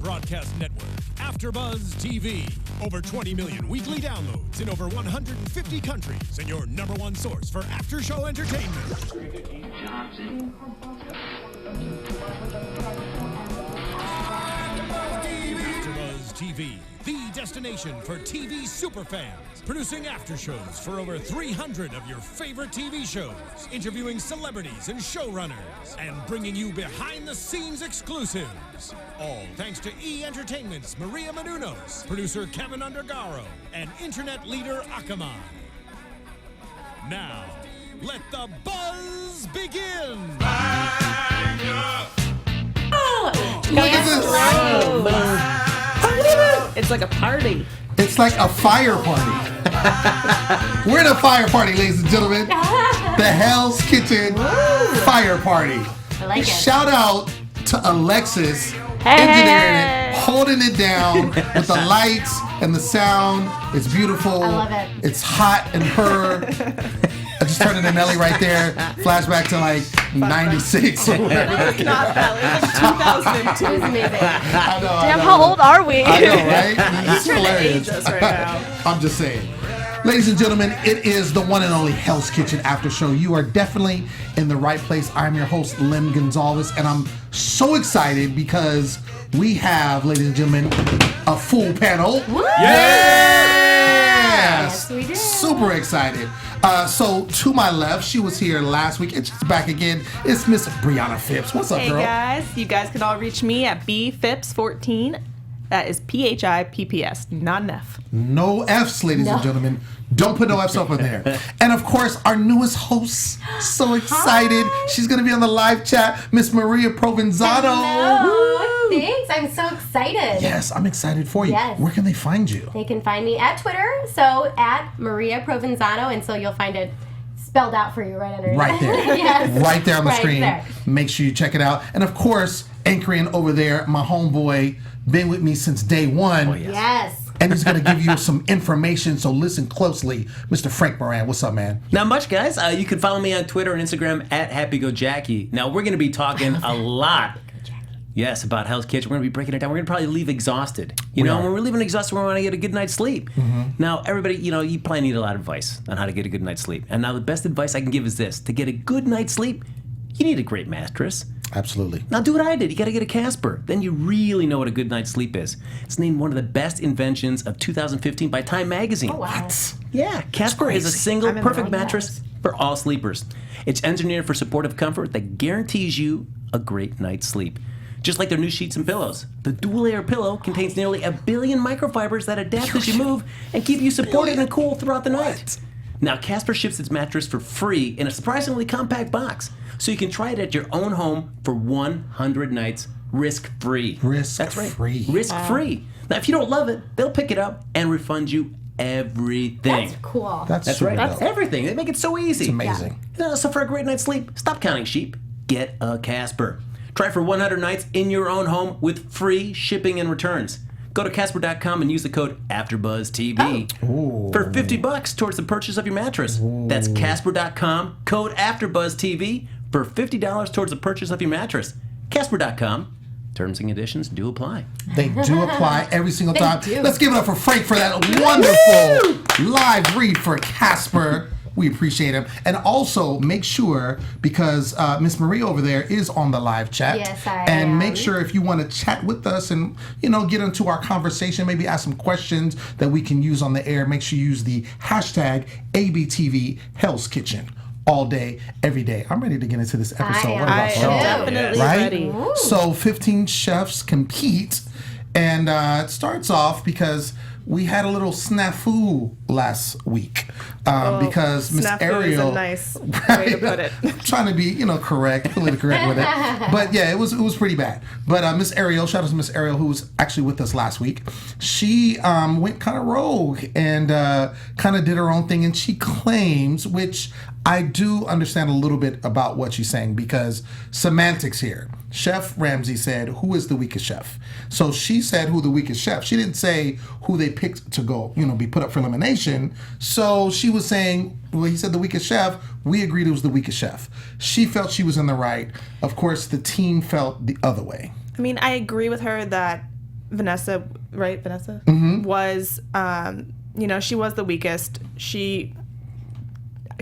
broadcast network, AfterBuzz TV. Over 20 million weekly downloads in over 150 countries, and your number one source for after-show entertainment. AfterBuzz TV, the destination for TV superfans. Producing after-shows for over 300 of your favorite TV shows. Interviewing celebrities and showrunners. And bringing you behind-the-scenes exclusives. All thanks to E! Entertainment's Maria Menounos, producer Kevin Undergaro, and internet leader Akamai. Now, let the buzz begin! Oh, look at this! It's like a party. It's like a fire party. We're in a fire party, ladies and gentlemen. The Hell's Kitchen fire party. I like it. Shout out to Alexis, engineering it, holding it down with the lights and the sound. It's beautiful. I love it. It's hot and purr. I just turned into Nelly right there. Flashback to like 96 or whatever. It's not that. It's like 2002. It was amazing. I know, Damn, how old are we? I know, right? It's Trying to hilarious. age us right now. I'm just saying. Ladies and gentlemen, it is the one and only Hell's Kitchen After Show. You are definitely in the right place. I'm your host, Lem Gonsalves, and I'm so excited because we have, ladies and gentlemen, a full panel. Woo! Yes! Yes, we do. Super excited. So to my left, she was here last week and she's back again. It's Miss Briana Phipps. What's up, Hey girl? guys, you guys can all reach me at bphipps14. That is PHIPPS, not an F. No F's, ladies and gentlemen. Don't put no F's up in there. And of course, our newest host, so excited. She's going to be on the live chat, Miss Maria Provenzano. Hello. Thanks. I'm so excited. Yes, I'm excited for you. Yes. Where can they find you? They can find me at Twitter, so at Maria Provenzano, and so you'll find it spelled out for you right underneath. Right there. Yes. Right there on the Right screen. there. Make sure you check it out. And of course, anchoring over there, my homeboy, been with me since day one. Yes. And he's going to give you some information, so listen closely. Mr. Frank Moran, what's up, man? Not much, guys. You can follow me on Twitter and Instagram at HappyGoJackie. Now, we're going to be talking a lot, yes, about Hell's Kitchen. We're going to be breaking it down. We're going to probably leave exhausted. You know, when we're leaving exhausted, we want to get a good night's sleep. Now, everybody, you know, you probably need a lot of advice on how to get a good night's sleep. And now the best advice I can give is this. To get a good night's sleep, you need a great mattress. Absolutely. Now do what I did. You got to get a Casper. Then you really know what a good night's sleep is. It's named one of the best inventions of 2015 by Time Magazine. Oh, wow. Yeah, Casper is a single I'm in the perfect wrong mattress for all sleepers. It's engineered for supportive comfort that guarantees you a great night's sleep. Just like their new sheets and pillows. The dual-layer pillow contains nearly 1 billion microfibers that adapt as you move and keep you supported and cool throughout the night. Now, Casper ships its mattress for free in a surprisingly compact box, so you can try it at your own home for 100 nights, risk-free. That's right. Risk-free. Risk-free. Now, if you don't love it, they'll pick it up and refund you everything. That's cool. That's That's super right. dope. Everything. They make it so easy. It's amazing. So for a great night's sleep, stop counting sheep. Get a Casper. Try for 100 nights in your own home with free shipping and returns. Go to Casper.com and use the code AfterBuzzTV for $50 towards the purchase of your mattress. That's Casper.com, code AfterBuzzTV for $50 towards the purchase of your mattress. Casper.com. Terms and conditions do apply. They do apply every single time. do. Let's give it up for Frank for that wonderful live read for Casper. We appreciate him. And also make sure, because Miss Maria over there is on the live chat. Yes, I And am. make sure if you want to chat with us and, you know, get into our conversation, maybe ask some questions that we can use on the air, make sure you use the hashtag ABTV Hell's Kitchen. All day, every day. I'm ready to get into this episode. What I about am y'all? definitely Right? ready. So 15 chefs compete, and it starts off because we had a little snafu last week because Miss Snafu Ariel. is a nice way to put it. I'm trying to be, you know, politically correct with it, but yeah, it was pretty bad. But Miss Ariel, shout out to Miss Ariel, who was actually with us last week. She went kind of rogue and kind of did her own thing, and she claims, which I do understand a little bit about what she's saying, because semantics here. Chef Ramsay said, who is the weakest chef? So she said who the weakest chef. She didn't say who they picked to go, you know, be put up for elimination. So she was saying, well, he said the weakest chef. We agreed it was the weakest chef. She felt she was in the right. Of course, the team felt the other way. I mean, I agree with her that Vanessa, right? Vanessa was, she was the weakest. She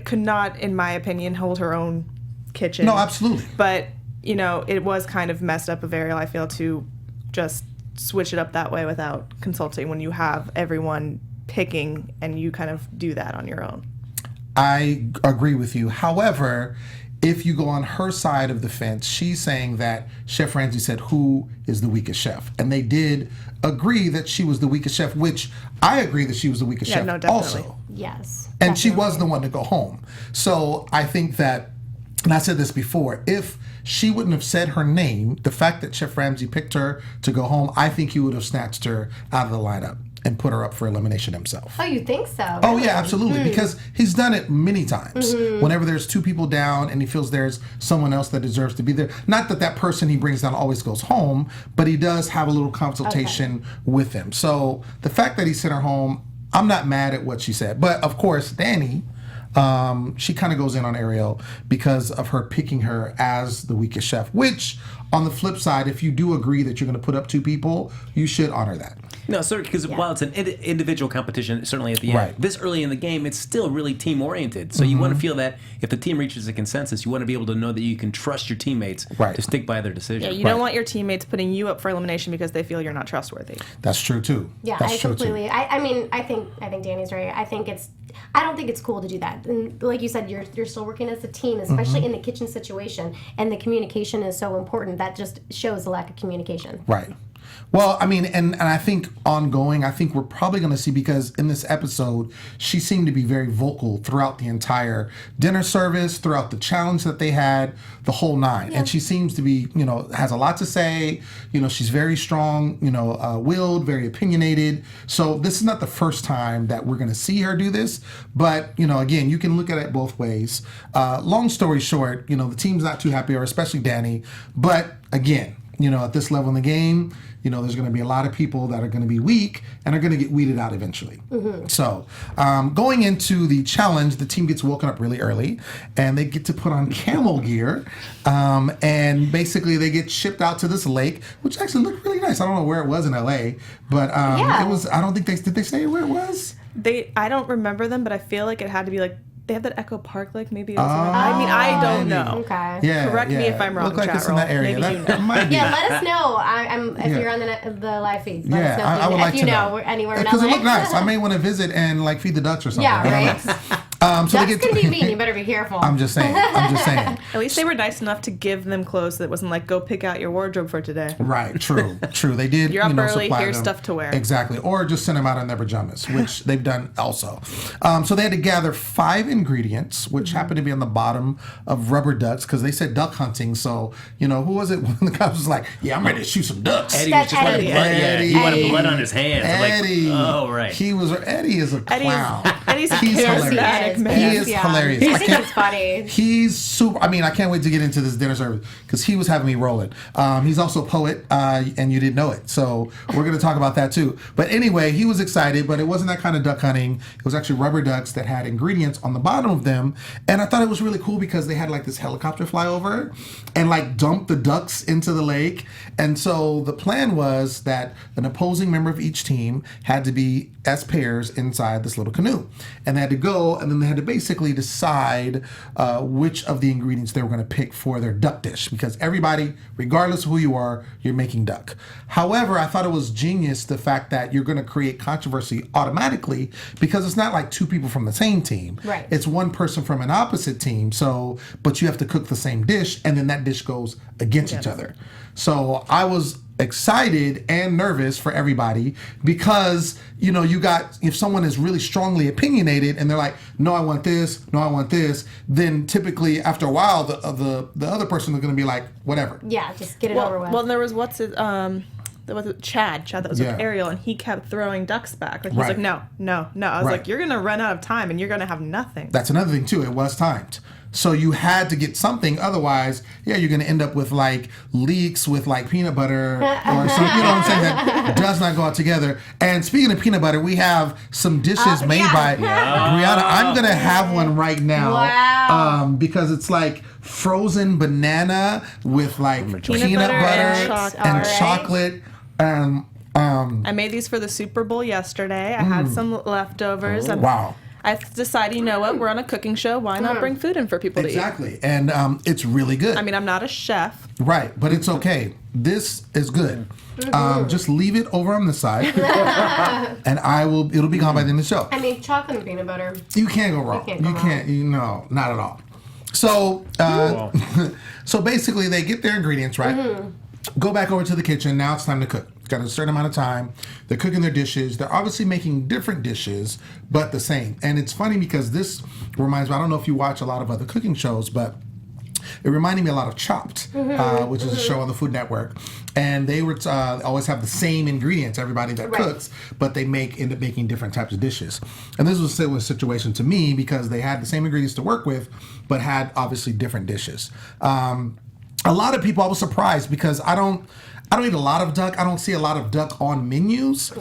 could not, in my opinion, hold her own kitchen. No, absolutely. But, it was kind of messed up of Ariel, I feel, to just switch it up that way without consulting when you have everyone picking and you kind of do that on your own. I agree with you. However, if you go on her side of the fence, she's saying that Chef Ramsay said, who is the weakest chef? And they did agree that she was the weakest chef, which I agree that she was the weakest chef also. Yes. And she was the one to go home. So I think that, and I said this before, if she wouldn't have said her name, the fact that Chef Ramsay picked her to go home, I think he would have snatched her out of the lineup and put her up for elimination himself. Oh, you think so? Oh, yeah, absolutely. Because he's done it many times. Whenever there's two people down and he feels there's someone else that deserves to be there. Not that that person he brings down always goes home, but he does have a little consultation with him. So the fact that he sent her home, I'm not mad at what she said. But, of course, Danny, she kind of goes in on Ariel because of her picking her as the weakest chef, which, on the flip side, if you do agree that you're going to put up two people, you should honor that. No, sir, because while it's an individual competition, certainly at the end, this early in the game, it's still really team-oriented. So you want to feel that if the team reaches a consensus, you want to be able to know that you can trust your teammates to stick by their decision. Yeah, you don't want your teammates putting you up for elimination because they feel you're not trustworthy. That's true, too. Yeah, That's I true completely. Too. I think Danny's right. I don't think it's cool to do that. And like you said, you're still working as a team, especially in the kitchen situation, and the communication is so important. That just shows a lack of communication. Right. Well, I mean, and I think ongoing, I think we're probably going to see, because in this episode, she seemed to be very vocal throughout the entire dinner service, throughout the challenge that they had, the whole nine. Yeah. And she seems to be, has a lot to say. She's very strong, willed, very opinionated. So this is not the first time that we're going to see her do this. But, again, you can look at it both ways. Long story short, the team's not too happy, or especially Danny. But again, at this level in the game, there's going to be a lot of people that are going to be weak and are going to get weeded out eventually. So going into the challenge, the team gets woken up really early and they get to put on camel gear. And basically they get shipped out to this lake, which actually looked really nice. I don't know where it was in LA, but it was, I don't think did they say where it was? I don't remember them, but I feel like it had to be like, they have that Echo Park Lake, maybe. I don't know. Okay. Yeah, correct me if I'm wrong. Look like it's in that area. Maybe might be. Yeah, let us know. If you're on the live feed. Let us know I would like to know anywhere in LA. Because it looked nice. I may want to visit and feed the ducks or something. Yeah, right. So That's gonna be mean. You better be careful. I'm just saying. At least they were nice enough to give them clothes that wasn't like, go pick out your wardrobe for today. Right. True. They did. You're up early. Supply Here's them. Stuff to wear. Exactly. Or just send them out in their pajamas, which they've done also. So they had to gather 5 ingredients, which happened to be on the bottom of rubber ducks, because they said duck hunting. So who was it? When the guy was like, "Yeah, I'm ready to shoot some ducks." Eddie was just wanted blood. Yeah, he wanted blood on his hands. Eddie. Right. Eddie is a clown. Eddie's charismatic, man. He is hilarious. I think it's funny. He's super. I mean, I can't wait to get into this dinner service because he was having me rolling. He's also a poet, and you didn't know it. So we're going to talk about that too. But anyway, he was excited, but it wasn't that kind of duck hunting. It was actually rubber ducks that had ingredients on the bottom of them. And I thought it was really cool because they had this helicopter fly over and dump the ducks into the lake. And so the plan was that an opposing member of each team had to be as pairs inside this little canoe. And they had to go, and then they had to basically decide which of the ingredients they were going to pick for their duck dish, because everybody, regardless of who you are, you're making duck. However, I thought it was genius the fact that you're going to create controversy automatically, because it's not like 2 people from the same team. Right. It's 1 person from an opposite team. So, but you have to cook the same dish, and then that dish goes against each other. So I was excited and nervous for everybody because, you got, if someone is really strongly opinionated and they're like, no, I want this, then typically after a while, the other person is going to be like, whatever. Yeah, just get it over with. Well, there was there was Chad that was with Ariel, and he kept throwing ducks back. He's like, no. I was like, you're going to run out of time and you're going to have nothing. That's another thing too. It was timed. So you had to get something. Otherwise, you're going to end up with leeks with peanut butter or something. You know what I'm saying? That does not go out together. And speaking of peanut butter, we have some dishes made by Briana. I'm going to have one right now. Wow. Because it's frozen banana with peanut butter and chocolate. I made these for the Super Bowl yesterday. I had some leftovers. Wow. I decided, you know what, we're on a cooking show. Why not bring food in for people to eat? Exactly. And it's really good. I mean, I'm not a chef. Right, but it's okay. This is good. Just leave it over on the side, and it'll be gone by the end of the show. I mean, chocolate and peanut butter. You can't go wrong. You can't. No, not at all. So, so basically, they get their ingredients right. Go back over to the kitchen. Now it's time to cook. Got a certain amount of time. They're cooking their dishes. They're obviously making different dishes, but the same. And it's funny because this reminds me. I don't know if you watch a lot of other cooking shows, but it reminded me a lot of Chopped, which is a show on the Food Network. And they would always have the same ingredients, everybody that cooks, but they end up making different types of dishes. And this was a similar situation to me because they had the same ingredients to work with, but had obviously different dishes. A lot of people, I was surprised because I don't eat a lot of duck. I don't see a lot of duck on menus.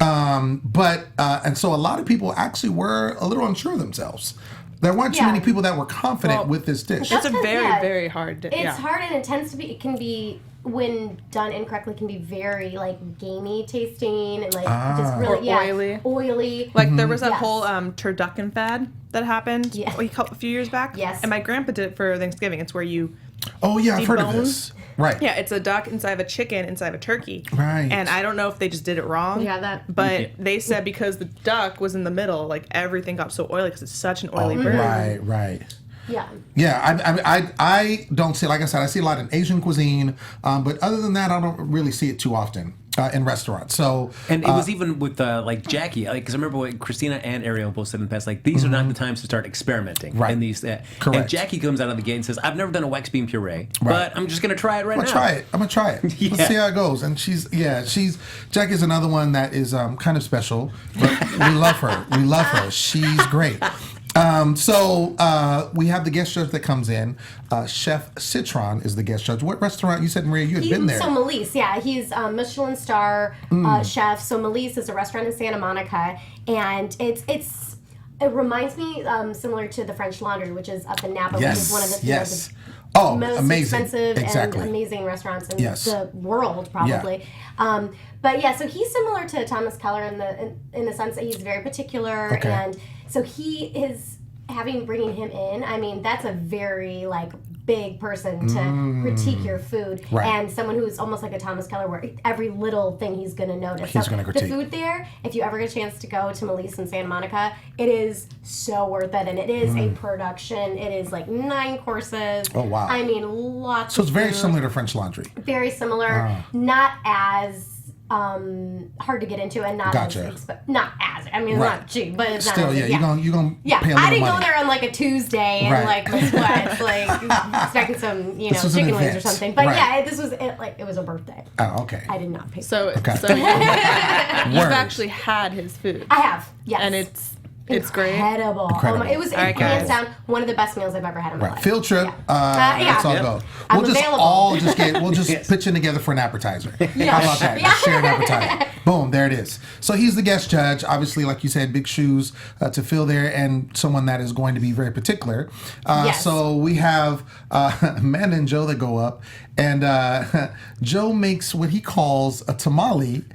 And so a lot of people actually were a little unsure of themselves. There weren't too many people that were confident with this dish. It's a very, very hard dish. It's hard, and it can be, when done incorrectly, can be very like gamey tasting and like just really oily. Like there was that whole turducken fad that happened a few years back. Yes. And my grandpa did it for Thanksgiving. It's where you I've heard of this. Right. Yeah, it's a duck inside of a chicken inside of a turkey. Right. And I don't know if they just did it wrong. Yeah, But they said because the duck was in the middle, like everything got so oily because it's such an oily bird. Right. Yeah. Yeah, I don't see, like I said, I see a lot in Asian cuisine, but other than that, I don't really see it too often in restaurants. So, and it was even with like Jackie, because I remember what Christina and Ariel both said in the past, like these are not the times to start experimenting. Right. And these, Correct. And Jackie comes out of the gate and says, "I've never done a wax bean puree, but I'm just gonna try it right now." I'm gonna try it. Let's see how it goes. And Jackie's another one that is kind of special, but we love her. She's great. So we have the guest judge that comes in. Chef Citron is the guest judge. What restaurant? You said, Maria, you had been there. So Melise, he's a Michelin star chef. So Melise is a restaurant in Santa Monica, and it reminds me similar to the French Laundry, which is up in Napa, which is one of the most amazing. expensive and amazing restaurants in the world, probably. Yeah. So he's similar to Thomas Keller in the sense that he's very particular, and so he is bringing him in. I mean, that's a very big person to critique your food, and someone who's almost like a Thomas Keller, where every little thing he's going to notice. He's going to critique. The food there, if you ever get a chance to go to Melise in Santa Monica, it is so worth it, and it is a production. It is 9 courses. Oh wow! I mean, lots. So it's of very food. similar to French Laundry. Very similar, not as hard to get into, and not as not as. I mean, it's not cheap, but it's still, not. You're gonna pay a little I didn't money. go there on a Tuesday and my sweats, expecting some chicken wings or something. But this was it was a birthday. Oh, okay. I did not pay. So you've actually had his food. I have, yes, and it's great. Incredible. It was hands down one of the best meals I've ever had in my life. Field trip. Let's all go. We'll just pitch in together for an appetizer. How about that? Just share an appetizer. Boom, there it is. So he's the guest judge. Obviously, like you said, big shoes to fill there, and someone that is going to be very particular. So we have Amanda and Joe that go up, and Joe makes what he calls a tamale.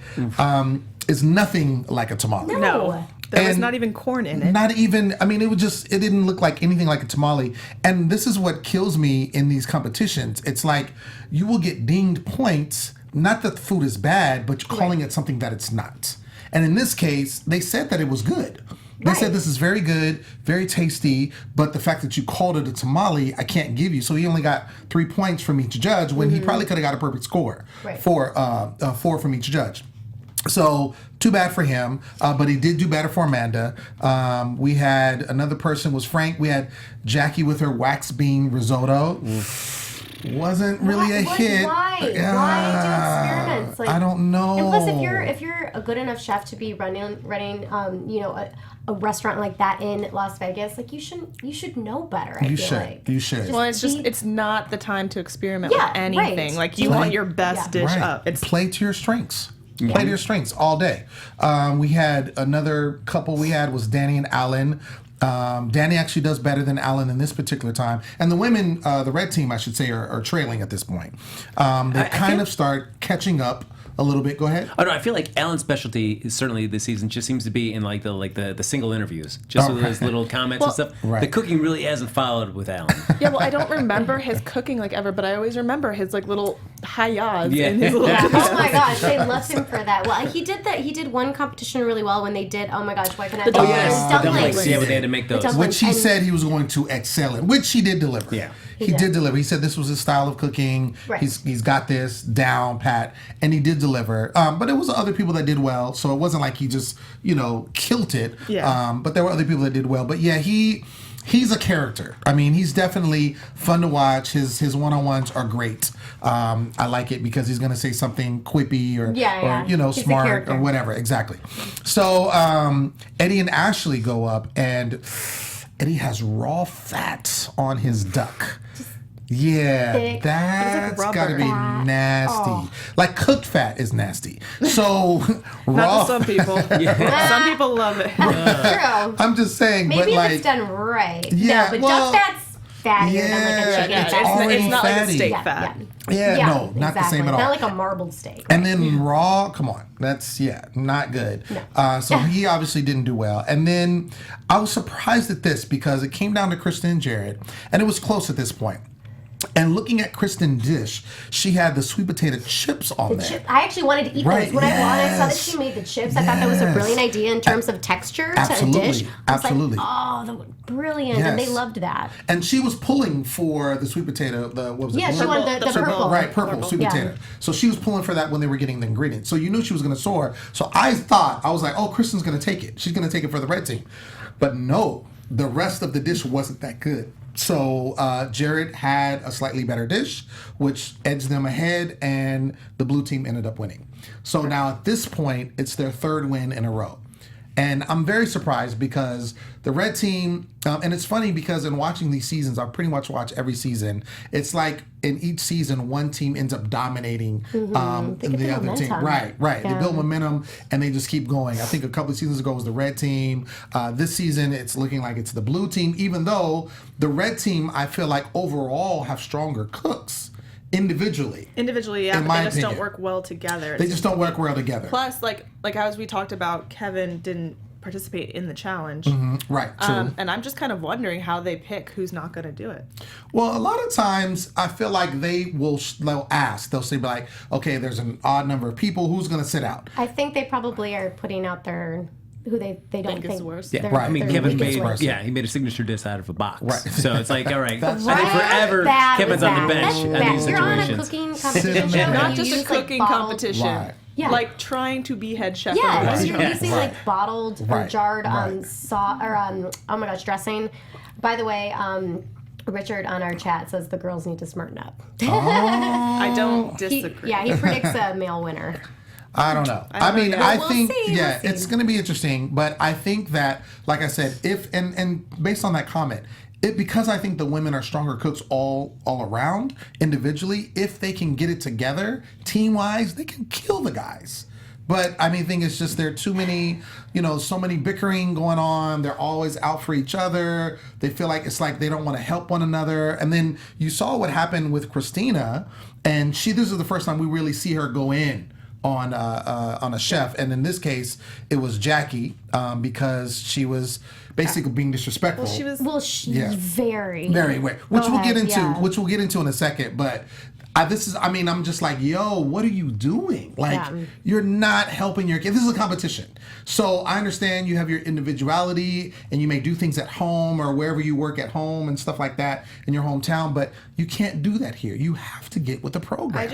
Is nothing like a tamale. No. There was not even corn in it. Not even, I mean, it didn't look like anything like a tamale. And this is what kills me in these competitions. It's like you will get dinged points, not that the food is bad, but you're calling it something that it's not. And in this case, they said that it was good. They said this is very good, very tasty, but the fact that you called it a tamale, I can't give you. So he only got 3 points from each judge when he probably could have got a perfect score. 4 from each judge. So too bad for him, but he did do better for Amanda. We had another person was Frank. We had Jackie with her wax bean risotto. Wasn't really a hit. Why do experiments? I don't know. And plus, if you're a good enough chef to be running a restaurant like that in Las Vegas, you should know better. You should. Well, it's not the time to experiment with anything. You want your best dish up. It's play to your strengths. Play to your strengths all day. We had another couple was Danny and Alan. Danny actually does better than Alan in this particular time. And the women, the red team, I should say, are trailing at this point. They kind of start catching up a little bit. Go ahead. Oh no, I feel like Ellen's specialty is certainly this season just seems to be in like the single interviews, just with those little comments and stuff. Right. The cooking really hasn't followed with Ellen. Yeah, well, I don't remember his cooking like ever, but I always remember his like little hi-yas Yeah. and his little. Oh my gosh, they loved him for that. Well, he did that. He did one competition really well when they did. Oh my gosh, why can I? The dumplings. Dumplings. Yeah, but they had to make those. Which he said he was going to excel in, which he did deliver. Yeah. He did deliver. He said this was his style of cooking. Right. He's got this down pat, and he did deliver. But it was other people that did well, so it wasn't like he just killed it. Yeah. But there were other people that did well. But yeah, he's a character. I mean, he's definitely fun to watch. His one-on-ones are great. I like it because he's going to say something quippy or He's a smart character. or whatever. Exactly. So Eddie and Ashley go up, and Eddie has raw fat on his duck. Yeah, thick. that's rubber. got to be Fat. nasty. Oh. Like cooked fat is nasty. So raw. Not to some people. Some people love it. True. I'm just saying, Maybe but if like, it's done right. Yeah, No, but well, duck fat's fattier than like yeah, a chicken it's fat. already it's not like a fatty. steak Yeah, fat. Yeah, no, not the same at all. Not like a marbled steak. And then raw, come on, that's not good. So he obviously didn't do well. And then I was surprised at this because it came down to Kristen and Jared, and it was close at this point. And looking at Kristen's dish, she had the sweet potato chips on there. I actually wanted to eat Right, those. When I saw that yes. she made the chips, I thought that was a brilliant idea in terms of texture to a dish. I was Absolutely. like, brilliant. And they Yes. loved that. And she was pulling for the sweet potato. What was it? Yeah, she Blue? wanted the Purple. purple. Right, purple sweet Yeah. potato. So she was pulling for that when they were getting the ingredients. So you knew she was going to soar. So I was like, oh, Kristen's going to take it. She's going to take it for the red team. But no, the rest of the dish wasn't that good. So Jared had a slightly better dish, which edged them ahead, and the blue team ended up winning. So now at this point, it's their third win in a row. And I'm very surprised because the red team, and it's funny because in watching these seasons, I pretty much watch every season. It's like in each season, one team ends up dominating They get the the other team. momentum. Right. They Yeah. build momentum and they just keep going. I think a couple of seasons ago was the red team. This season, it's looking like it's the blue team, even though the red team, I feel like overall have stronger cooks individually. Individually, yeah, In but my they just opinion. don't work well together. They just don't work well together. Plus, like as we talked about, Kevin didn't participate in the challenge. Right, true. And I'm just kind of wondering how they pick who's not going to do it. Well, a lot of times I feel like they'll ask. They'll say like, okay, there's an odd number of people. Who's going to sit out? I think they probably are putting out their who they don't Think think is worse. Yeah, their- Right. I mean, their Kevin weakest made ones. he made a signature dish out of a box. Right. So it's like, all right, I think Right? forever Bad Kevin's with on the that. bench That's in bad. these You're on a situations. cooking competition. Cinnamon. and Not you just a use, like, cooking bottled- competition. Right. Yeah. Like trying to be head chef. Yeah, of a because you're restaurant. using Right. like bottled or Right. jarred Right. oh my gosh, dressing. By the way, Richard on our chat says the girls need to smarten up. I don't He disagree. predicts a male winner. I don't know. I don't know yet. I We'll think, see, yeah, we'll see. it's going to be interesting. But I think that, like I said, and based on that comment, because I think the women are stronger cooks all around individually. If they can get it together, team wise, they can kill the guys. But I mean, thing is just there are too many, so many bickering going on. They're always out for each other. They feel like it's like they don't want to help one another. And then you saw what happened with Christina, and this is the first time we really see her go in on a chef, and in this case, it was Jackie because she was basically being disrespectful. She was. Well, Yeah. very. Very weird, which Go we'll get ahead, into. yeah. Which we'll get into in a second. But I'm just like, yo, what are you doing? Like, Yeah. you're not helping your kid. This is a competition. So I understand you have your individuality and you may do things at home or wherever you work at home and stuff like that in your hometown, but you can't do that here. You have to get with the program.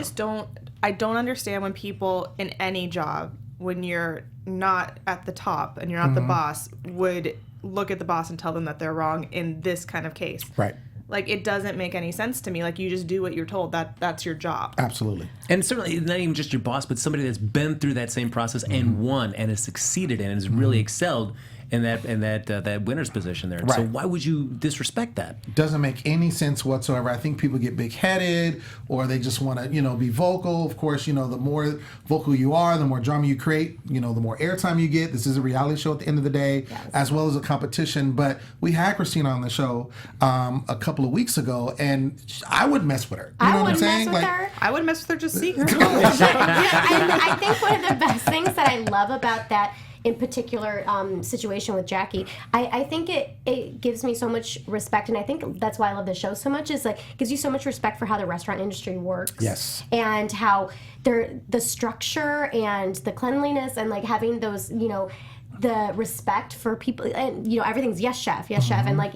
I don't understand when people in any job, when you're not at the top and you're not the boss, would look at the boss and tell them that they're wrong in this kind of case. Right. Like, it doesn't make any sense to me. Like, you just do what you're told. That's your job. Absolutely. And certainly it's not even just your boss, but somebody that's been through that same process and won and has succeeded and has really excelled. in that winner's position there. So Right. why would you disrespect that? Doesn't make any sense whatsoever. I think people get big-headed, or they just want to, be vocal. Of course, the more vocal you are, the more drama you create, the more airtime you get. This is a reality show at the end of the day, as well as a competition. But we had Christina on the show a couple of weeks ago, and I would mess with her. You know what I'm saying? Her. I would mess with her, just see her. I think one of the best things that I love about that in particular situation with Jackie, I think it gives me so much respect, and I think that's why I love the show so much, is like gives you so much respect for how the restaurant industry works. Yes. And how the structure and the cleanliness and like having those, the respect for people, and everything's yes chef, and like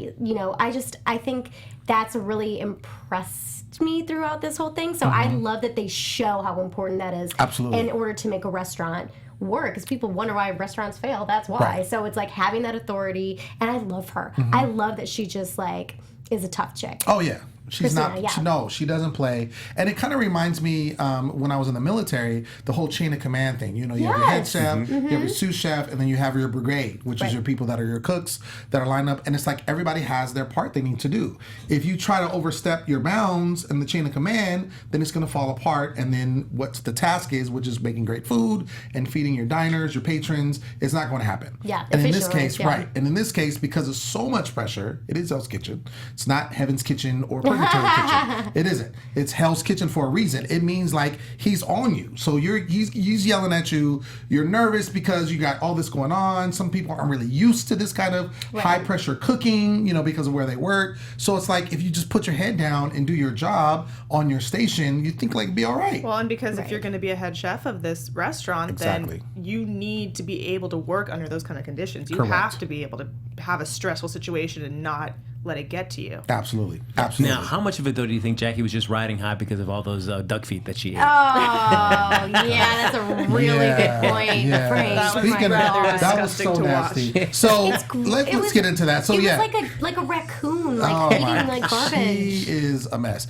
I think that's really impressed me throughout this whole thing. So I love that they show how important that is. Absolutely. In order to make a restaurant work, because people wonder why restaurants fail. That's why. Right. So it's like having that authority, and I love her. I love that she just like is a tough chick. Oh yeah. She's Christina, not. She doesn't play, and it kind of reminds me when I was in the military, the whole chain of command thing. You have your head chef, you have your sous chef, and then you have your brigade, which is your people that are your cooks that are lined up, and it's like everybody has their part they need to do. If you try to overstep your bounds in the chain of command, then it's going to fall apart. And then what the task is, which is making great food and feeding your diners, your patrons, it's not going to happen. Yeah, and in this efficiently, case, right, and in this case, because of so much pressure, it is Hell's Kitchen. It's not Heaven's Kitchen or Purgatory Kitchen. It isn't. It's Hell's Kitchen for a reason. It means like he's on you. So he's yelling at you. You're nervous because you got all this going on. Some people aren't really used to this kind of high pressure cooking, because of where they work. So it's like if you just put your head down and do your job on your station, you think like it'd be all right. Well, and because if you're going to be a head chef of this restaurant, then you need to be able to work under those kind of conditions. You have to be able to have a stressful situation and not let it get to you. Absolutely. Now, how much of it, though, do you think Jackie was just riding high because of all those duck feet that she ate? Oh, yeah, that's a really good point. Yeah. That was Speaking of rather that was disgusting so to nasty. watch. So It let's get into that. So it yeah. was like a raccoon, like eating like garbage. She is a mess.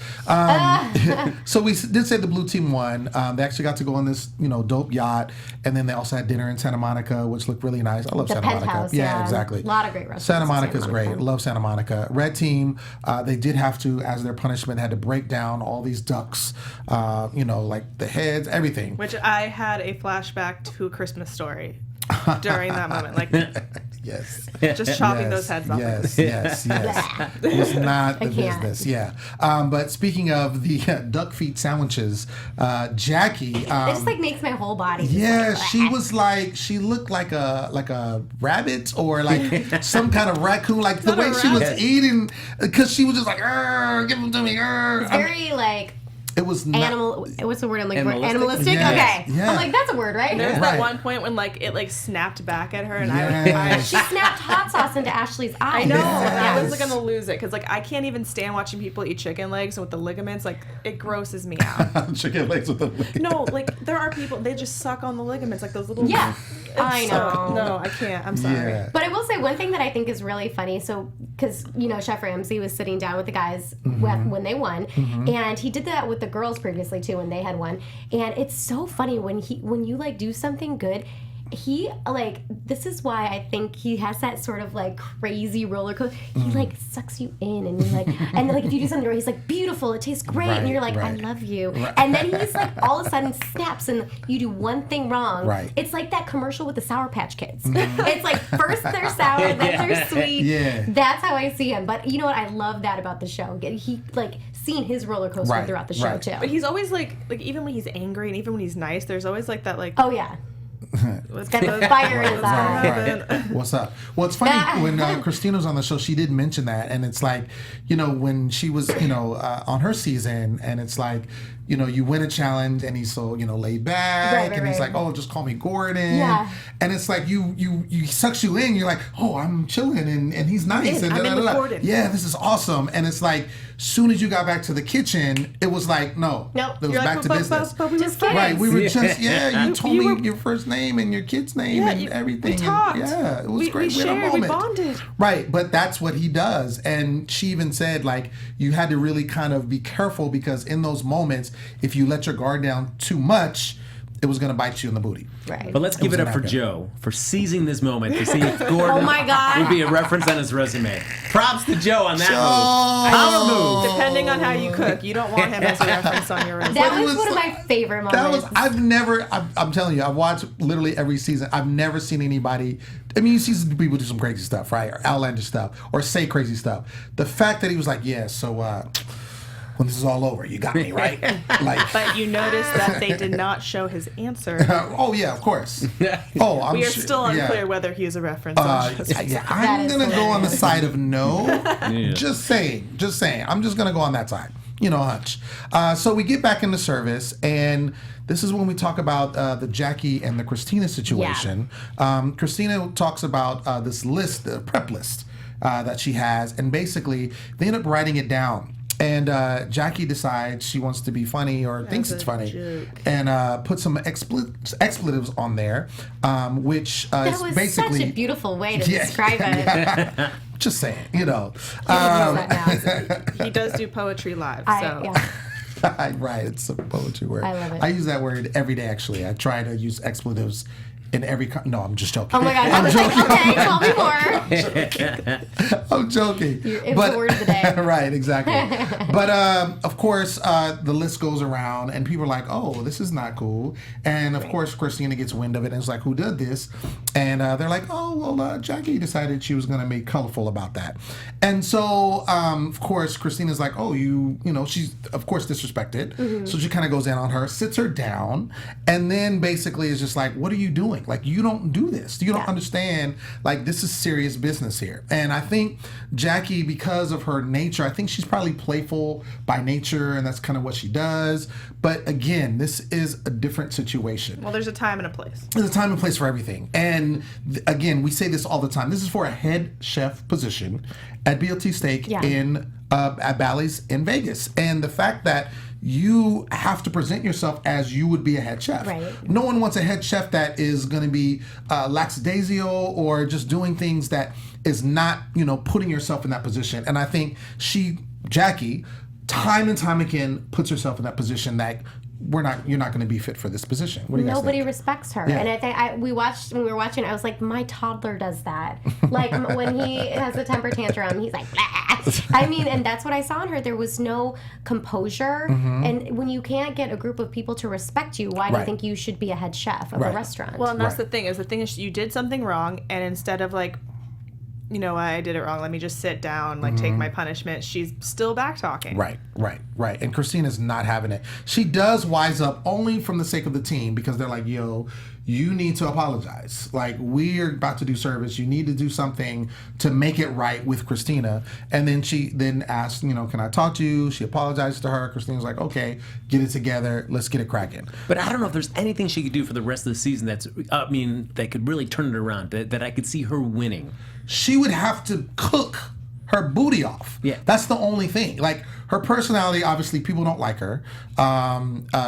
So we did say the blue team won. They actually got to go on this, dope yacht, and then they also had dinner in Santa Monica, which looked really nice. I love The Santa penthouse, Monica. Yeah, exactly. A lot of great restaurants. Santa in Monica's great. Monica. Love Santa Monica. Red team, they did have to, as their punishment, had to break down all these ducks, like the heads, everything. Which I had a flashback to A Christmas Story during that moment. Like, Yes. just chopping those heads off. Yes. It was not the business. Yeah. But speaking of the duck feet sandwiches, Jackie. It just like makes my whole body. Yeah, she looked like a rabbit or like some kind of raccoon. Like the way she was eating, because she was just like, give them to me. It's very like. It was not, animal. What's the word I'm looking for? Animalistic? Animalistic. Yes. Okay. Yeah. I'm like, that's a word, right? There's Right. that one point when it snapped back at her, and Yes. She snapped hot sauce into Ashley's eyes. I know, Yes. and I was gonna lose it because I can't even stand watching people eat chicken legs with the ligaments. Like, it grosses me out. chicken legs with the No, there are people, they just suck on the ligaments, like those little. Yeah, I know. No, I can't. I'm sorry. Yeah. But I will say one thing that I think is really funny. So, because Chef Ramsay was sitting down with the guys when they won, and he did that with the girls previously too when they had won. And it's so funny when you like do something good. He this is why I think he has that sort of like crazy roller coaster. He like sucks you in, and you're like, and then, like if you do something right, he's like, beautiful, it tastes great, and you're like, I love you. And then he's like, all of a sudden snaps, and you do one thing wrong. Right. It's like that commercial with the Sour Patch Kids. It's like first they're sour, then they're sweet. Yeah. That's how I see him. But you know what? I love that about the show. He like seeing his roller coaster throughout the show too. But he's always like even when he's angry and even when he's nice, there's always like that like. Oh yeah. What's Got the fire in his eye. Right. What's up? Well, it's funny when Christina was on the show, she did mention that, and it's like, when she was, on her season, and it's like, you win a challenge, and he's so, laid back, and he's like, oh, just call me Gordon, and it's like he sucks you in. You're like, oh, I'm chilling, and he's nice, and I'm in with Gordon. Yeah, this is awesome, and it's like, soon as you got back to the kitchen, it was like, no, Nope. it was You're back like, to but business. we were Just friends. Right, we were just you told you me were- your first name and your kid's name and everything. We talked. And, yeah, it was great. We had a shared. We moment. bonded. Right, but that's what he does. And she even said you had to really kind of be careful because in those moments, if you let your guard down too much, it was going to bite you in the booty. Right. But let's give it up for happen. Joe for seizing this moment to see if Gordon Oh my God. would be a reference on his resume. Props to Joe on that Joe! move. Power move. Depending on how you cook, you don't want him as a reference on your resume. That it was was one of like- my favorite moments. I'm telling you, I've watched literally every season. I've never seen anybody, I mean, you see some people do some crazy stuff, right? Or outlandish stuff, or say crazy stuff. The fact that he was like, yeah, so when this is all over, you got me, right? Like, But you notice that they did not show his answer. oh yeah, of course. Oh, I'm We are sure- still unclear yeah. whether he is a reference on Joe's resume. Yeah, I'm is gonna go on the hilarious. side of no. Yeah. Just saying. I'm just gonna go on that side. Hunch. So we get back into service, and this is when we talk about the Jackie and the Christina situation. Christina talks about this list, the prep list that she has, and basically they end up writing it down. And Jackie decides she wants to be funny or thinks it's a funny, joke. and put some expletives on there, which that is was basically such a beautiful way to Yeah. describe it. just saying, Use that now. He does do poetry live, so. Yeah. right, it's a poetry word. I love it. I use that word every day. Actually, I try to use expletives in every. No, I'm just joking. Oh my God. I I'm was joking. like, okay, tell me more. I'm joking. It was the word of the day. Right, exactly. But of course, the list goes around, and people are like, "Oh, this is not cool." And of course, Christina gets wind of it, and it's like, "Who did this?" And they're like, "Oh, well, Jackie decided she was going to be colorful about that." And so, of course, Christina's like, "Oh, she's of course disrespected." Mm-hmm. So she kind of goes in on her, sits her down, and then basically is just like, "What are you doing? Like, you don't do this. You don't understand. Like, this is serious business here." And I think Jackie, because of her nature, I think she's probably playful by nature, and that's kind of what she does. But again, this is a different situation. Well, there's a time and a place. There's a time and place for everything. And again, we say this all the time. This is for a head chef position at BLT Steak Yeah. at Bally's in Vegas. And the fact that you have to present yourself as you would be a head chef. Right. No one wants a head chef that is going to be lackadaisical or just doing things that is not, putting yourself in that position. And I think Jackie, time and time again, puts herself in that position that you're not going to be fit for this position. What do you guys Nobody think? respects her. Yeah. And I think when we were watching, I was like, my toddler does that. Like when he has a temper tantrum, he's like, blah. I mean, and that's what I saw in her. There was no composure. Mm-hmm. And when you can't get a group of people to respect you, why do you Right. think you should be a head chef of Right. a restaurant? Well, and that's Right. the thing is you did something wrong, and instead of like, I did it wrong, let me just sit down, take my punishment, she's still back talking. Right. And Christina's not having it. She does wise up only from the sake of the team, because they're like, yo, you need to apologize. Like, we're about to do service. You need to do something to make it right with Christina. And then she then asked, can I talk to you? She apologized to her. Christina's like, okay, get it together. Let's get it cracking. But I don't know if there's anything she could do for the rest of the season that could really turn it around, that I could see her winning. She would have to cook her booty off. Yeah. That's the only thing. Like, her personality, obviously, people don't like her.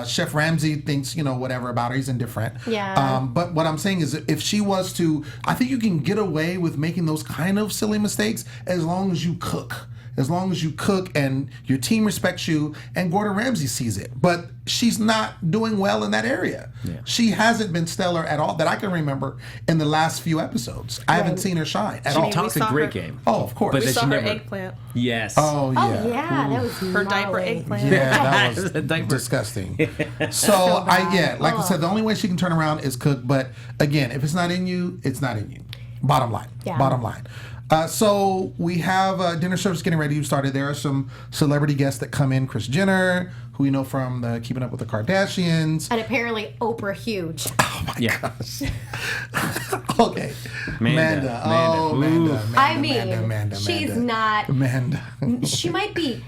Chef Ramsay thinks, whatever about her. He's indifferent. Yeah. But what I'm saying is, if she was to, I think you can get away with making those kind of silly mistakes as long as you cook. As long as you cook and your team respects you and Gordon Ramsay sees it. But she's not doing well in that area. Yeah. She hasn't been stellar at all that I can remember in the last few episodes. I haven't seen her shine at all. we Talks a saw great her- game. Oh, of course. But We then saw she her never. eggplant. Yes. Oh, yeah. Oh, yeah, that was Her diaper gnarly. eggplant. Yeah, that was The diaper. disgusting. So bad. like I said, the only way she can turn around is cook. But again, if it's not in you, it's not in you. Bottom line. Yeah. Bottom line. So we have dinner service getting ready. You started. There are some celebrity guests that come in. Kris Jenner, who we know from the Keeping Up with the Kardashians. And apparently Oprah huge. Yeah. Okay. Amanda. Oh, Amanda. Amanda. I mean, Amanda. she's not. Amanda. She might be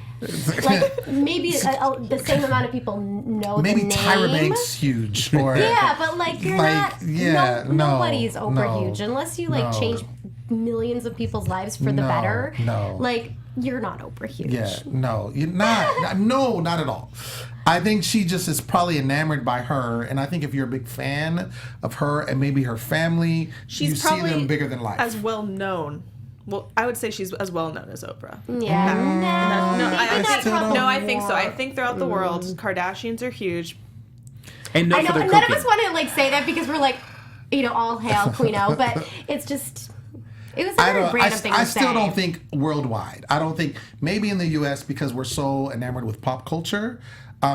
like maybe the same amount of people know Maybe the name. Tyra Banks huge. Or Yeah, but like you're Like, not. yeah, no, nobody's Oprah no, huge unless you like no. change millions of people's lives for the No, better. no. Like you're not Oprah huge. Yeah, no, you're not. No, not at all. I think she just is probably enamored by her, and I think if you're a big fan of her and maybe her family, She's you see probably them bigger than life. as well known. Well, I would say she's as well known as Oprah. Yeah. No, maybe I not think, still probably no, I think so. I more. think throughout the world, Kardashians are huge. And no I know for their none cooking. of us want to like say that because we're like, all hail Queen O, but it's just. It was a very random thing to say. I still don't think worldwide. I don't think, maybe in the U.S. because we're so enamored with pop culture,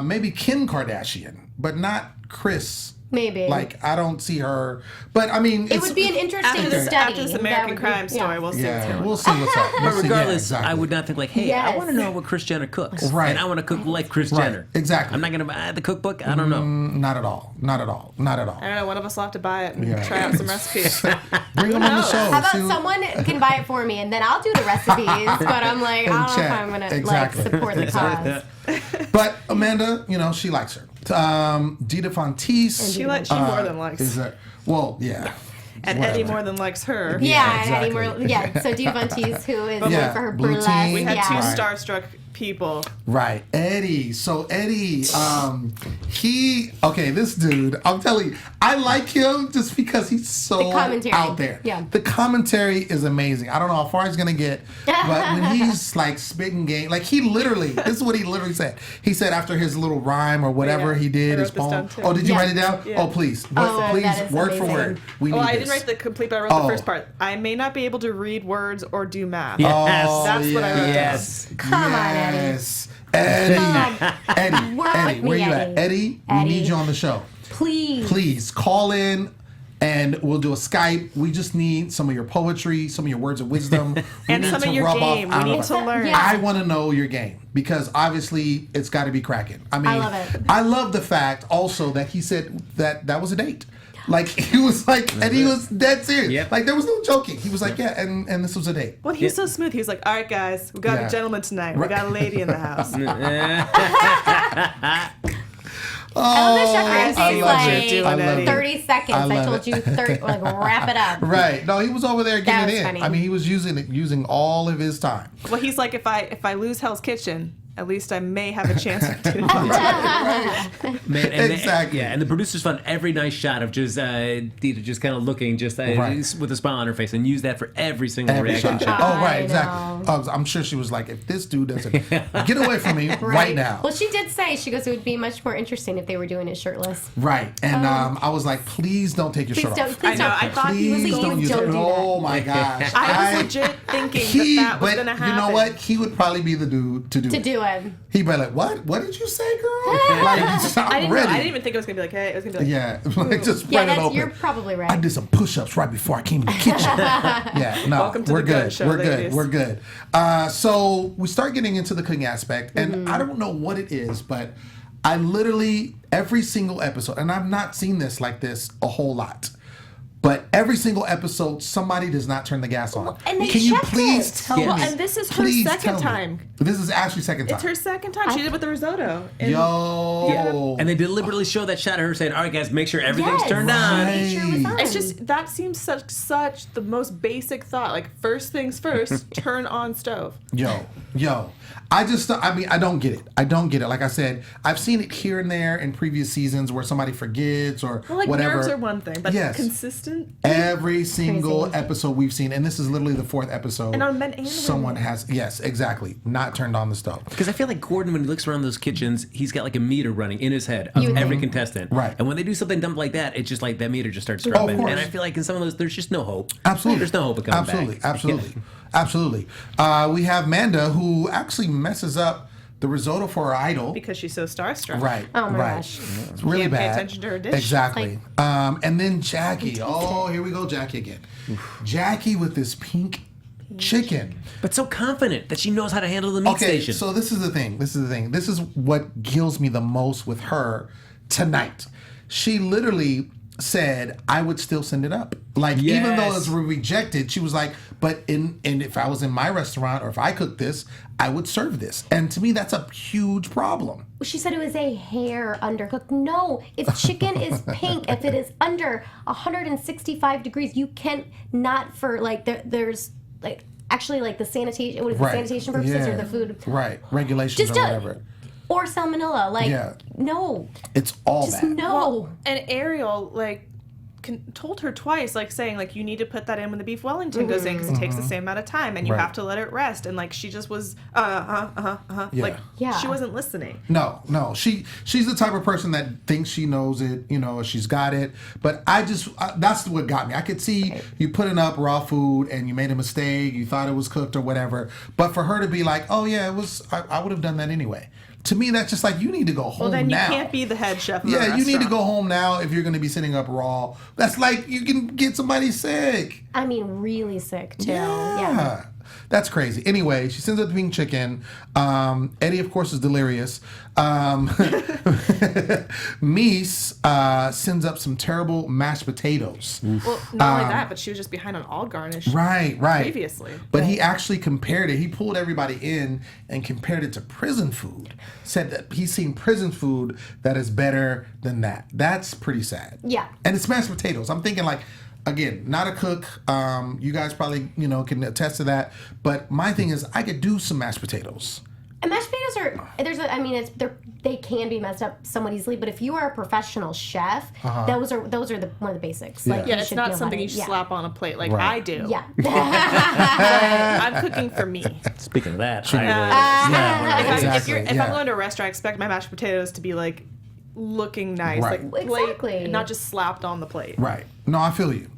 maybe Kim Kardashian, but not Kris. Maybe. Like, I don't see her. But, I mean, it would be an interesting study. After this American Crime story, we'll see what's going on. We'll see what's up. But regardless, I would not think like, hey, I Yes. want to know what Kris Jenner cooks. Right. And I want to cook like Kris Jenner. Exactly. I'm not going to buy the cookbook. I don't know. Not at all. Not at all. Not at all. I don't know. One of us will have to buy it and Yeah. try out some recipes. Bring them on the show. How about See what- someone can buy it for me and then I'll do the recipes, but I'm like, I don't know if chat. I'm going to Exactly. like support the cause. But Amanda, she likes her. Dita Fonteese. She more than likes. Is that, well, yeah. And Whatever. Eddie more than likes her. Yeah, and exactly. Eddie Moore. Yeah, so Dita Fonteese, who is known Yeah, for her Blue burlesque. Team. We had two yeah. starstruck people. Right, Eddie. So Eddie, this dude, I'm telling you, I like him just because he's so The commentary. out there. Yeah. The commentary is amazing. I don't know how far he's gonna get, but when he's like spitting game, like this is what he literally said. He said after his little rhyme or whatever Yeah. he did, I his wrote this poem. down, too. Oh, did you Yeah. write it down? Yeah. Oh, please, that please, is word for amazing. word. We need I this. didn't write the complete, but I wrote the first part. I may not be able to read words or do math. Yes. That's what I wrote down. Yes. Come on, Eddie. Yes. Eddie. Eddie. Work Eddie, with where me, you Eddie. at? Eddie, we Eddie. need you on the show. Please. Please call in and we'll do a Skype. We just need some of your poetry, some of your words of wisdom. We And need some to of your rub off game. We out need of to us. learn. Yeah. I want to know your game because obviously it's got to be cracking. I mean, I love it. I love the fact also that he said that was a date. Like he was like, and he was dead serious. Yep. Like there was no joking. He was like, yeah, and this was a date. Well, he's so smooth. He was like, all right, guys, we got Yeah. a gentleman tonight. We Right. got a lady in the house. I love that Chef I Ramsay's love it. like Doing I love it. 30 seconds. I I, love told it. you 30, like wrap it up. Right. No, he was over there getting was it in. funny. I mean, he was using all of his time. Well, he's like, if I lose Hell's Kitchen, at least I may have a chance to do it. Man, and Exactly. and the producers found every nice shot of just Dita just kind of looking Right. with a smile on her face and use that for every single Every reaction shot. shot. Oh, right, I exactly. I'm sure she was like, if this dude doesn't get away from me right now. Well, she did say, she goes, it would be much more interesting if they were doing it shirtless. Right. And I was like, please don't take your Please shirt don't. off. Please I know, don't. I thought he was Please like, don't use don't it. do that. Oh my gosh. I was legit thinking that was going to happen. You know what? He would probably be the dude to do To it. do it. He'd be like, what? What did you say, girl? Like, I didn't know. ready. I didn't even think it was going to be like, hey, it was going to be like, Yeah, like just Yeah, spread it open. you're probably right. I did some push-ups right before I came in the kitchen. Yeah, no, Welcome to we're the good. Good Show, We're ladies. good. We're good. So we start getting into the cooking aspect, and I don't know what it is, but I literally every single episode, and I've not seen this like this a whole lot. But every single episode, somebody does not turn the gas on. and they Can you checked please it. tell me? Well, and this is her please second tell me. time. This is Ashley's second time. it's her second time. She did it with the risotto. And Yo. And they deliberately show that shot of her saying, all right, guys, make sure everything's Yes. turned on. Make sure it was on. It's just, that seems such the most basic thought. Like, first things first, turn on stove. Yo. I don't get it. I don't get it. Like I said, I've seen it here and there in previous seasons where somebody forgets or Well, like, whatever. nerves are one thing, but Yes. consistent? Every single Crazy. episode we've seen, and this is literally the 4th episode. And on men and someone women. has, yes, exactly, not turned on the stove. Because I feel like Gordon, when he looks around those kitchens, he's got like a meter running in his head of You would every think. contestant. Right. And when they do something dumb like that, it's just like that meter just starts scrubbing. course. And I feel like in some of those, there's just no hope. Absolutely. There's no hope of coming Absolutely. back. Absolutely. We have Manda, who actually messes up the risotto for her idol. Because she's so starstruck. Right. Oh my right. gosh. It's really Can't pay bad. attention to her dish. Exactly. And then Jackie. Oh, here we go, Jackie again. Jackie with this pink chicken. But so confident that she knows how to handle the meat Okay, station. so this is the thing. This is what kills me the most with her tonight. She literally said, I would still send it up. Like, even though Yes. it's rejected, she was like, but if I was in my restaurant or if I cooked this, I would serve this. And to me, that's a huge problem. She said it was a hair undercooked. No, if chicken is pink, if it is under 165 degrees, you can not for like there's like actually like the sanitation. What is the sanitation purposes or the food? Right, regulations Just or whatever. Or salmonella. Like Yeah. no, It's all just bad. no. And Ariel, like, told her twice, like saying like you need to put that in when the beef Wellington goes in because it takes the same amount of time and you have to let it rest. And like she just was like she wasn't listening. No, she's the type of person that thinks she knows it, she's got it. But that's what got me. I could see you putting up raw food and you made a mistake, you thought it was cooked or whatever. But for her to be like, oh yeah, it was, I would have done that anyway. To me, that's just like, you need to go home now. Well, then you can't be the head chef of a restaurant. You need to go home now if you're going to be sitting up raw. That's like, you can get somebody sick. I mean, really sick, too. Yeah. That's crazy. Anyway, she sends up the pink chicken. Eddie, of course, is delirious. Mies sends up some terrible mashed potatoes. Well, not only that, but she was just behind on all garnish. Right. Previously. But he actually compared it. He pulled everybody in and compared it to prison food. Said that he's seen prison food that is better than that. That's pretty sad. Yeah. And it's mashed potatoes. I'm thinking like, again, not a cook. You guys probably, can attest to that. But my thing is, I could do some mashed potatoes. And mashed potatoes they can be messed up somewhat easily. But if you are a professional chef, those are one of the basics. Yeah. Like, it's not something you slap on a plate like I do. Yeah. I'm cooking for me. Speaking of that, If I'm going to a restaurant, I expect my mashed potatoes to be like looking nice, Right. like plate, Exactly. not just slapped on the plate. Right. No, I feel you.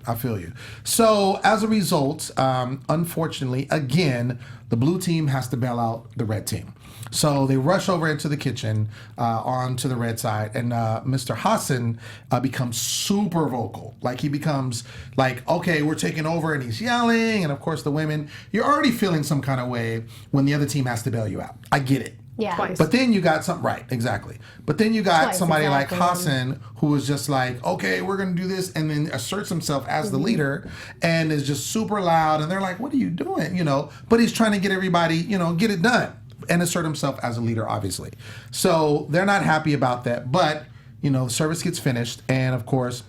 So as a result, unfortunately, again, the blue team has to bail out the red team. So they rush over into the kitchen onto the red side, and Mr. Hassan becomes super vocal. Like, he becomes like, okay, we're taking over, and he's yelling. And of course, the women, you're already feeling some kind of way when the other team has to bail you out. I get it. Yeah. Twice. But then you got right, exactly. But then you got somebody like exactly. Hassan, who was just like, okay, we're going to do this, and then asserts himself as the leader and is just super loud. And they're like, what are you doing? But he's trying to get everybody, get it done and assert himself as a leader, obviously. So they're not happy about that. But, the service gets finished. And of course,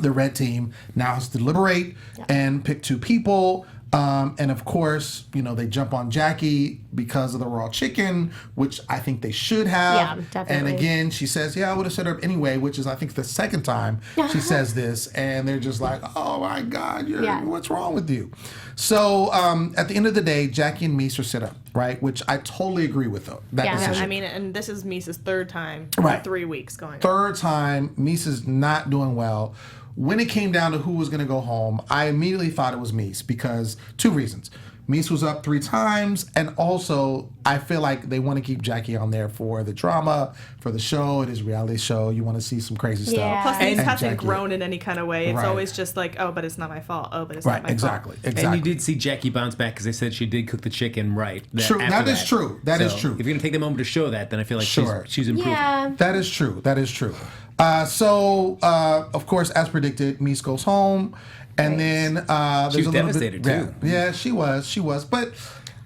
the red team now has to deliberate and pick 2 people. And of course, they jump on Jackie because of the raw chicken, which I think they should have. Yeah, definitely. And again, she says, I would have set her up anyway, which is, I think, the second time she says this. And they're just like, oh my God, what's wrong with you? So at the end of the day, Jackie and Mies are set up, right? Which I totally agree with, though. That decision. I mean, and this is Mises' third time Right. in 3 weeks going on. Third time, Mies is not doing well. When it came down to who was going to go home, I immediately thought it was Mies because 2 reasons. Mies was up 3 times, and also I feel like they want to keep Jackie on there for the drama, for the show. It is a reality show. You want to see some crazy stuff. Plus, Mies hasn't Jackie, grown in any kind of way. It's Right. always just like, oh, but it's not my fault. Oh, but it's not my exactly, fault. exactly. And you did see Jackie bounce back because they said she did cook the chicken right. True. That is true. That is true. If you're going to take the moment to show that, then I feel like Sure. she's improving. Yeah. That is true. So, of course, as predicted, Mies goes home. And then there's She was a little devastated, bit, too. Yeah, she was. But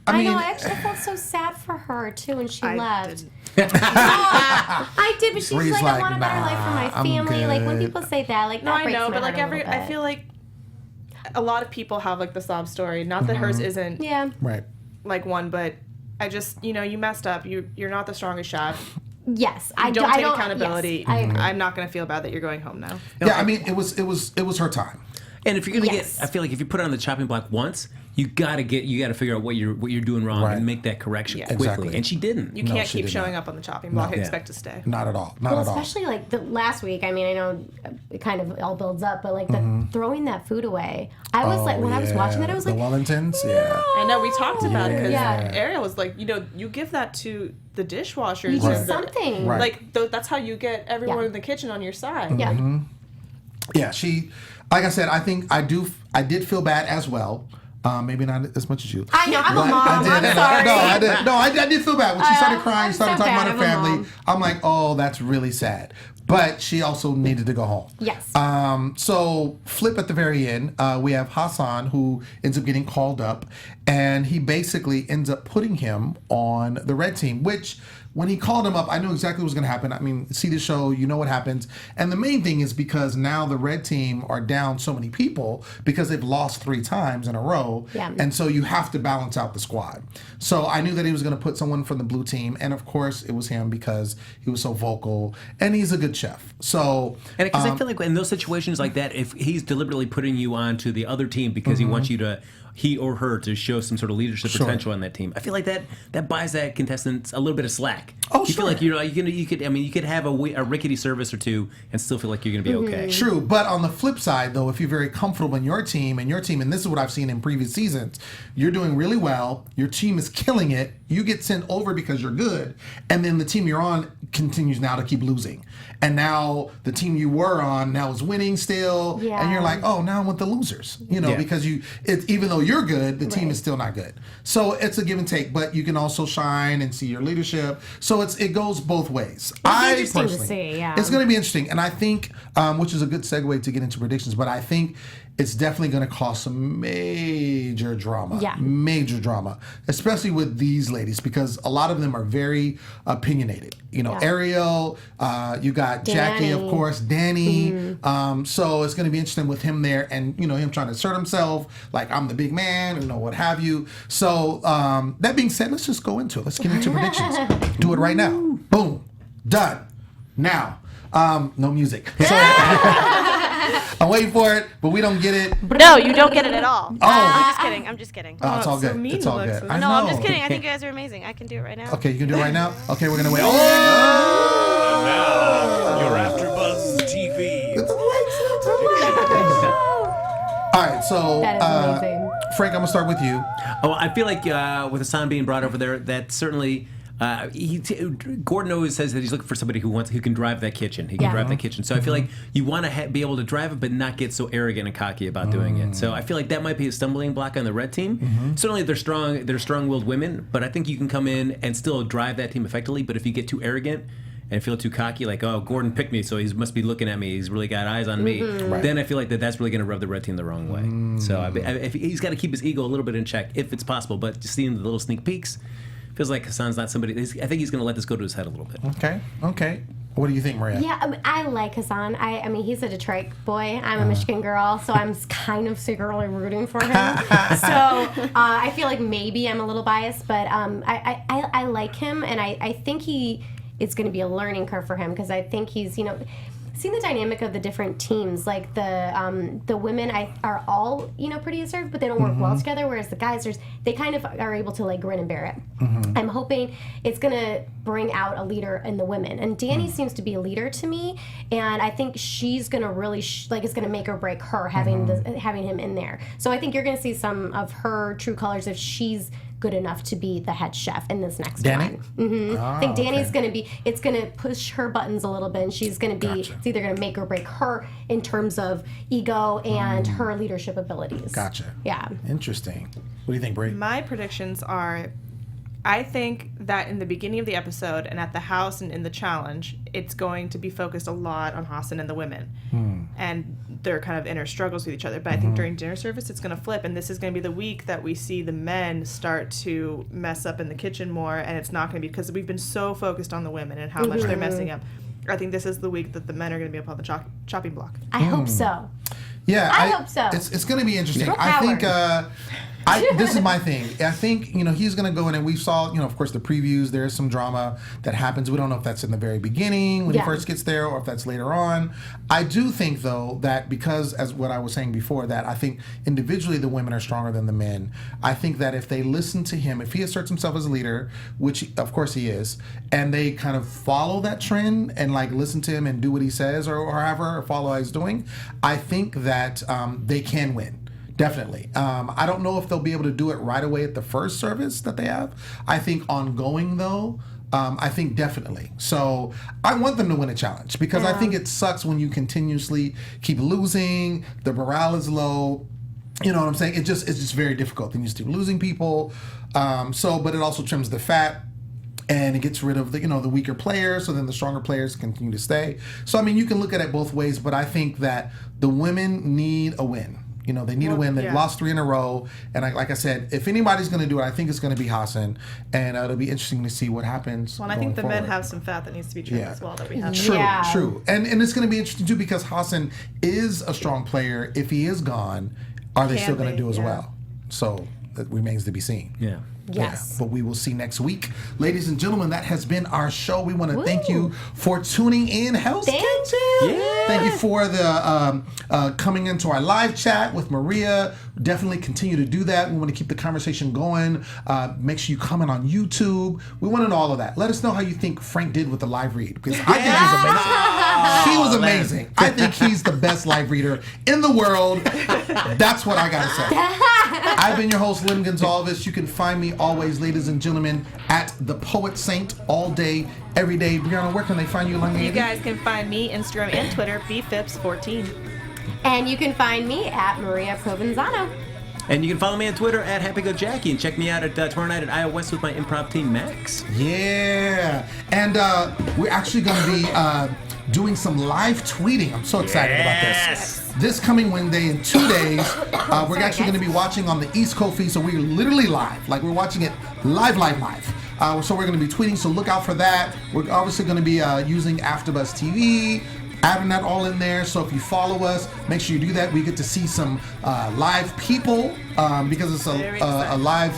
I mean, know. I actually felt so sad for her too when she I left. didn't. I did, but she's Bree's like, I want a like, better life for my I'm family. Like when good. people say that, like No, that I breaks know, my but like heart a little I bit. feel like a lot of people have like the sob story. Not that hers isn't Yeah. right. like one, but I just you messed up. You're not the strongest chef. Yes, You I don't I take don't, accountability. Yes, I agree. I'm not gonna feel bad that you're going home now. Yeah, I mean, it was her time. And if you're gonna Yes. I feel like if you put it on the chopping block once, you gotta figure out what you're doing wrong Right. and make that correction quickly. Exactly. And she didn't. You No, can't she keep did showing not. up on the chopping block and Yeah. expect to stay. Not at all. Well, especially like the last week. I mean, I know it kind of all builds up, but like the throwing that food away. I was like, when I was watching that, I was the like, Wellingtons. Yeah. I know we talked about it because Yeah. Ariel was like, you give that to the dishwashers. you do or the- something. Right. Like that's how you get everyone Yeah. in the kitchen on your side. Yeah. Yeah, she, like I said, I think I did feel bad as well. Maybe not as much as you. I know. I'm a But mom. I did, I'm sorry. No, I did feel bad when she started crying, I'm started so talking bad. about her I'm a family. mom. I'm like, oh, that's really sad. But she also needed to go home. Yes. So flip at the very end, we have Hassan who ends up getting called up, and he basically ends up putting him on the red team, which when he called him up, I knew exactly what was going to happen. I mean, see the show, you know what happens. And the main thing is because now the red team are down so many people because they've lost 3 times in a row. Yeah. And so you have to balance out the squad. So I knew that he was going to put someone from the blue team. And of course, it was him because he was so vocal and he's a good chef. So, and because I feel like in those situations like that, if he's deliberately putting you on to the other team because he wants you to, he or her to show some sort of leadership potential on that team, I feel like that buys that contestant a little bit of slack. Oh, you feel like you could have a rickety service or two and still feel like you're going to be okay. True, but on the flip side, though, if you're very comfortable in your team, and this is what I've seen in previous seasons, you're doing really well, your team is killing it, you get sent over because you're good, and then the team you're on continues now to keep losing. And now the team you were on now is winning still, and you're like, oh, now I'm with the losers, because even though you're good, the team is still not good. So it's a give and take, but you can also shine and see your leadership. So it goes both ways. It's interesting to see, yeah. It's going to be interesting, and I think, which is a good segue to get into predictions, but I think it's definitely going to cause some major drama. Yeah. Major drama, especially with these ladies, because a lot of them are very opinionated. Ariel, you got Jackie, of course, Danny. So it's going to be interesting with him there and, him trying to assert himself, like I'm the big man, what have you. So that being said, let's just go into it. Let's get into predictions. Do it right now. Boom. Done. Now. No music. So, I'm waiting for it, but we don't get it. No, you don't get it at all. Oh. I'm just kidding. Oh, it's all so good. mean, It's all Alexis. good. I No, know. I'm just kidding. I think you guys are amazing. I can do it right now. Okay, you can do it right now? Okay, we're going to wait. Now, your AfterBuzz TV. All right, so That is amazing. Frank, I'm going to start with you. Oh, I feel like with Hassan being brought over there, that certainly. Gordon always says that he's looking for somebody who can drive that kitchen. He can drive that kitchen. So I feel like you want to be able to drive it, but not get so arrogant and cocky about doing it. So I feel like that might be a stumbling block on the red team. Certainly they're strong. They're strong-willed women, but I think you can come in and still drive that team effectively. But if you get too arrogant and feel too cocky, like, oh, Gordon picked me, so he must be looking at me. He's really got eyes on me. Then I feel like that's really going to rub the red team the wrong way. So if he's got to keep his ego a little bit in check if it's possible. But just seeing the little sneak peeks. Feels like Hassan's not somebody. I think he's going to let this go to his head a little bit. Okay. What do you think, Maria? Yeah, I like Hassan. I mean, he's a Detroit boy. I'm a Michigan girl, so I'm kind of secretly rooting for him. So I feel like maybe I'm a little biased, but I like him, and I think it's going to be a learning curve for him because I think he's, seeing the dynamic of the different teams, like the women are all pretty assertive, but they don't work well together. Whereas the guys, they kind of are able to like grin and bear it. I'm hoping it's gonna bring out a leader in the women, and Danny seems to be a leader to me, and I think she's gonna really it's gonna make or break her having him in there. So I think you're gonna see some of her true colors if she's good enough to be the head chef in this next Danny? one. I think Danny's going to be, it's going to push her buttons a little bit, and she's going to be, it's either going to make or break her in terms of ego and her leadership abilities. Gotcha. Yeah. Interesting. What do you think, Brie? My predictions are, I think that in the beginning of the episode and at the house and in the challenge, it's going to be focused a lot on Hassan and the women and their kind of inner struggles with each other. But I think during dinner service, it's going to flip, and this is going to be the week that we see the men start to mess up in the kitchen more, and it's not going to be because we've been so focused on the women and how much they're messing up. I think this is the week that the men are going to be up on the chopping block. I hope so. Yeah, I hope so. It's going to be interesting. Girl I think power. this is my thing. I think, he's going to go in, and we saw, of course, the previews. There's some drama that happens. We don't know if that's in the very beginning when he first gets there or if that's later on. I do think, though, that because, as what I was saying before, that I think individually the women are stronger than the men. I think that if they listen to him, if he asserts himself as a leader, which of course he is, and they kind of follow that trend and listen to him and do what he says or however, or follow what he's doing, I think that they can win. Definitely. I don't know if they'll be able to do it right away at the first service that they have. I think ongoing, though, I think definitely. So I want them to win a challenge because I think it sucks when you continuously keep losing. The morale is low. You know what I'm saying? It's just very difficult. Then you keep losing people. But it also trims the fat. And it gets rid of the weaker players, so then the stronger players continue to stay. So I mean, you can look at it both ways, but I think that the women need a win. You know, they need a win. They've lost 3 in a row. And like I said, if anybody's going to do it, I think it's going to be Hassan. And it'll be interesting to see what happens. Well, I think the men have some fat that needs to be trimmed as well that we have. True. And it's going to be interesting, too, because Hassan is a strong player. If he is gone, are they still going to do as well? So that remains to be seen. Yeah. Yes. Yeah, but we will see next week. Ladies and gentlemen, that has been our show. We want to thank you for tuning in. Hell's Kitchen. Yeah. Thank you for the coming into our live chat with Maria. Definitely continue to do that. We want to keep the conversation going. Make sure you comment on YouTube. We want to know all of that. Let us know how you think Frank did with the live read, because I think he was amazing. He was amazing. I think he's the best live reader in the world. That's what I got to say. I've been your host, Lem Gonsalves. You can find me always, ladies and gentlemen, at The Poet Saint all day, every day. Briana, where can they find you? You guys can find me Instagram and Twitter, bphipps14. And you can find me at Maria Provenzano. And you can follow me on Twitter at HappyGoJackie, and check me out at tomorrow night at Iowa West with my improv team, Max. Yeah. And we're actually going to be doing some live tweeting. I'm so excited about this. This coming Wednesday in 2 days, we're actually going to be watching on the East Coast feed, so we're literally live. Like, we're watching it live. So we're going to be tweeting, so look out for that. We're obviously going to be using AfterBuzz TV, adding that all in there. So if you follow us, make sure you do that. We get to see some live people because it's a live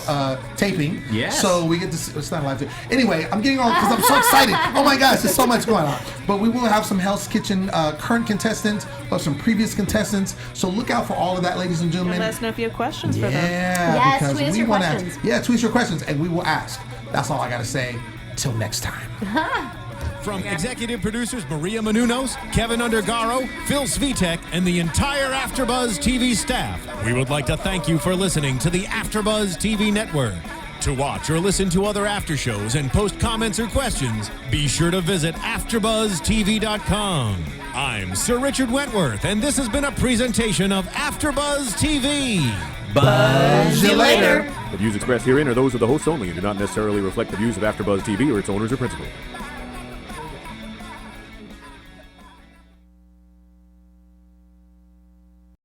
taping. Yes. So we get to see, it's not a live taping. Anyway, I'm getting on because I'm so excited. Oh my gosh, there's so much going on. But we will have some Hell's Kitchen current contestants or some previous contestants. So look out for all of that, ladies and gentlemen. And let us know if you have questions for them. Yeah, because tweet us your questions. Tweet your questions and we will ask. That's all I got to say. Till next time. From executive producers Maria Menounos, Kevin Undergaro, Phil Svitek, and the entire AfterBuzz TV staff, we would like to thank you for listening to the AfterBuzz TV Network. To watch or listen to other after shows and post comments or questions, be sure to visit AfterBuzzTV.com. I'm Sir Richard Wentworth, and this has been a presentation of AfterBuzz TV. Buzz you later. The views expressed herein are those of the hosts only and do not necessarily reflect the views of AfterBuzz TV or its owners or principals.